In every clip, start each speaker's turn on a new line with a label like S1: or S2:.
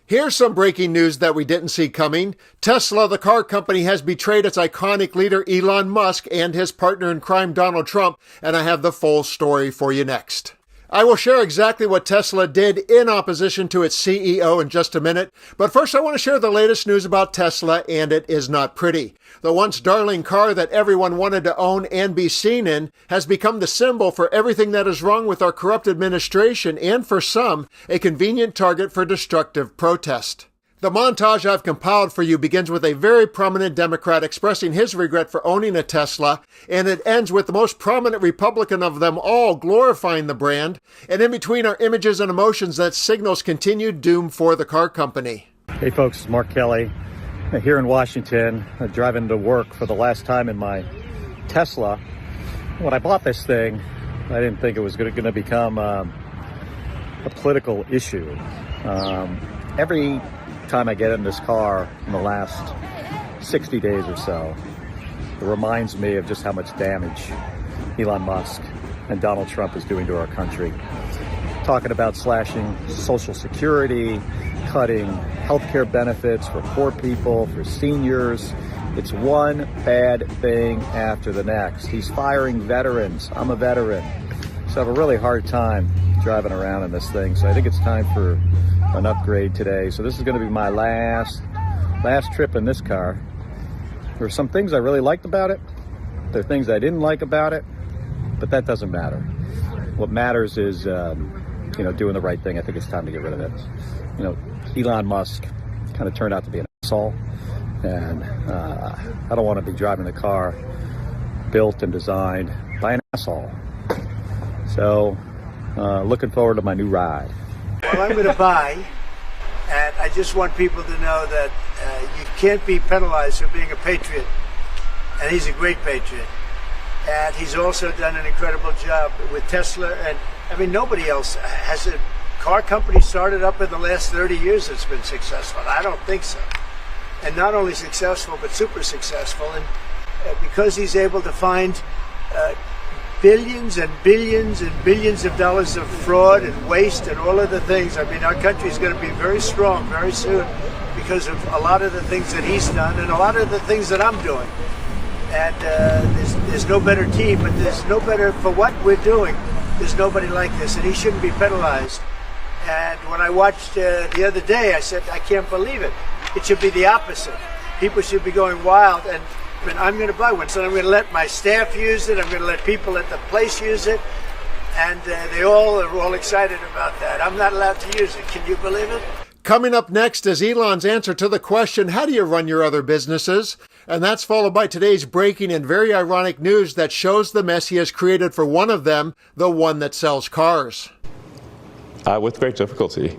S1: Here's some breaking news that we didn't see coming. Tesla, the car company, has betrayed its iconic leader Elon Musk and his partner in crime Donald Trump, and I have the full story for you next. I will share exactly what Tesla did in opposition to its CEO in just a minute, but first I want to share the latest news about Tesla, and it is not pretty. The once darling car that everyone wanted to own and be seen in has become the symbol for everything that is wrong with our corrupt administration and, for some, a convenient target for destructive protest. The montage I've compiled for you begins with a very prominent Democrat expressing his regret for owning a Tesla, and it ends with the most prominent Republican of them all glorifying the brand, and in between are images and emotions that signals continued doom for the car company.
S2: Hey folks, it's Mark Kelly here in Washington, driving to work for the last time in my Tesla. When I bought this thing, I didn't think it was going to become a political issue. Every time I get in this car in the last 60 days or so, it reminds me of just how much damage Elon Musk and Donald Trump is doing to our country. Talking about slashing Social Security, cutting healthcare benefits for poor people, for seniors. It's one bad thing after the next. He's firing veterans. I'm a veteran, so I have a really hard time driving around in this thing. So I think it's time for an upgrade today. So this is going to be my last trip in this car. There are some things I really liked about it. There are things I didn't like about it, but that doesn't matter. What matters is, doing the right thing. I think it's time to get rid of it. Elon Musk kind of turned out to be an asshole, and I don't want to be driving the car built and designed by an asshole. So, looking forward to my new ride.
S3: Well, I'm going to buy, and I just want people to know that you can't be penalized for being a patriot, and he's a great patriot. And he's also done an incredible job with Tesla, and I mean, nobody else has a car company started up in the last 30 years that's been successful. I don't think so. And not only successful, but super successful. And because he's able to find billions and billions and billions of dollars of fraud and waste and all of the things. I mean, our country is going to be very strong very soon because of a lot of the things that he's done and a lot of the things that I'm doing. And there's no better team, but there's no better for what we're doing. There's nobody like this, and he shouldn't be penalized. And when I watched the other day, I said, I can't believe it. It should be the opposite. People should be going wild, and I'm going to buy one. So I'm going to let my staff use it. I'm going to let people at the place use it. And they all are all excited about that. I'm not allowed to use it. Can you believe it?
S1: Coming up next is Elon's answer to the question, how do you run your other businesses? And that's followed by today's breaking and very ironic news that shows the mess he has created for one of them, the one that sells cars.
S4: With great difficulty.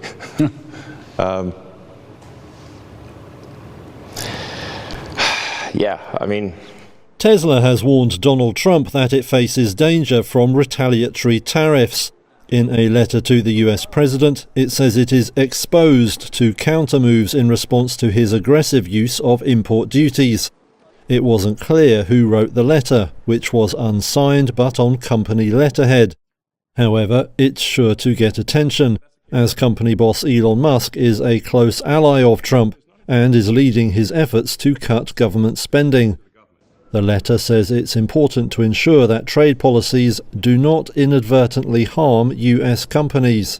S5: Tesla has warned Donald Trump that it faces danger from retaliatory tariffs. In a letter to the US president, it says it is exposed to countermoves in response to his aggressive use of import duties. It wasn't clear who wrote the letter, which was unsigned but on company letterhead. However, it's sure to get attention, as company boss Elon Musk is a close ally of Trump and is leading his efforts to cut government spending. The letter says it's important to ensure that trade policies do not inadvertently harm US companies.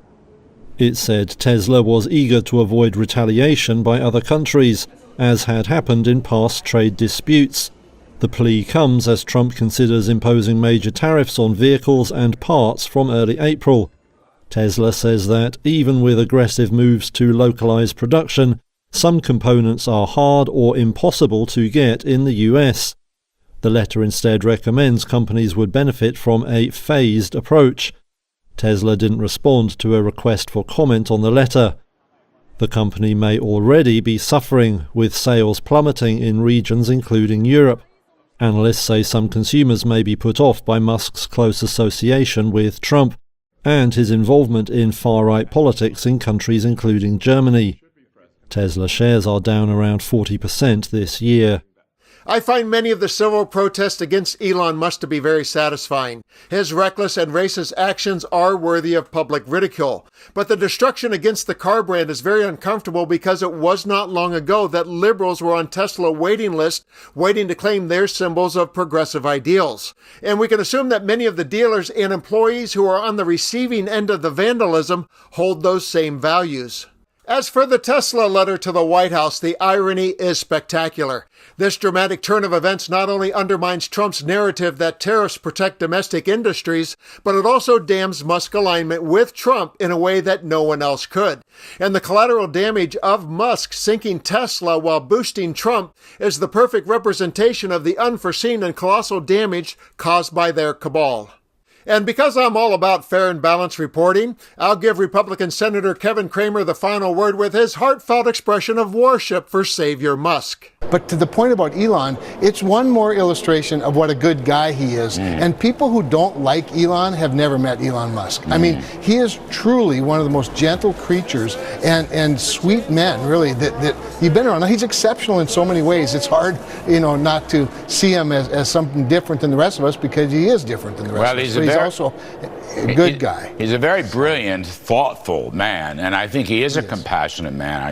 S5: It said Tesla was eager to avoid retaliation by other countries, as had happened in past trade disputes. The plea comes as Trump considers imposing major tariffs on vehicles and parts from early April. Tesla says that even with aggressive moves to localize production, some components are hard or impossible to get in the US. The letter instead recommends companies would benefit from a phased approach. Tesla didn't respond to a request for comment on the letter. The company may already be suffering, with sales plummeting in regions including Europe. Analysts say some consumers may be put off by Musk's close association with Trump and his involvement in far-right politics in countries including Germany. Tesla shares are down around 40% this year.
S1: I find many of the civil protests against Elon Musk to be very satisfying. His reckless and racist actions are worthy of public ridicule. But the destruction against the car brand is very uncomfortable because it was not long ago that liberals were on Tesla waiting lists, waiting to claim their symbols of progressive ideals. And we can assume that many of the dealers and employees who are on the receiving end of the vandalism hold those same values. As for the Tesla letter to the White House, the irony is spectacular. This dramatic turn of events not only undermines Trump's narrative that tariffs protect domestic industries, but it also damns Musk's alignment with Trump in a way that no one else could. And the collateral damage of Musk sinking Tesla while boosting Trump is the perfect representation of the unforeseen and colossal damage caused by their cabal. And because I'm all about fair and balanced reporting, I'll give Republican Senator Kevin Cramer the final word with his heartfelt expression of worship for Savior Musk.
S6: But to the point about Elon, it's one more illustration of what a good guy he is. And people who don't like Elon have never met Elon Musk. I mean, he is truly one of the most gentle creatures and sweet men, really, that you've been around. Now, he's exceptional in so many ways. It's hard, not to see him as something different than the rest of us because he is different than the rest of us. He's also a good guy.
S7: He's a very brilliant, thoughtful man, and I think he is a compassionate man.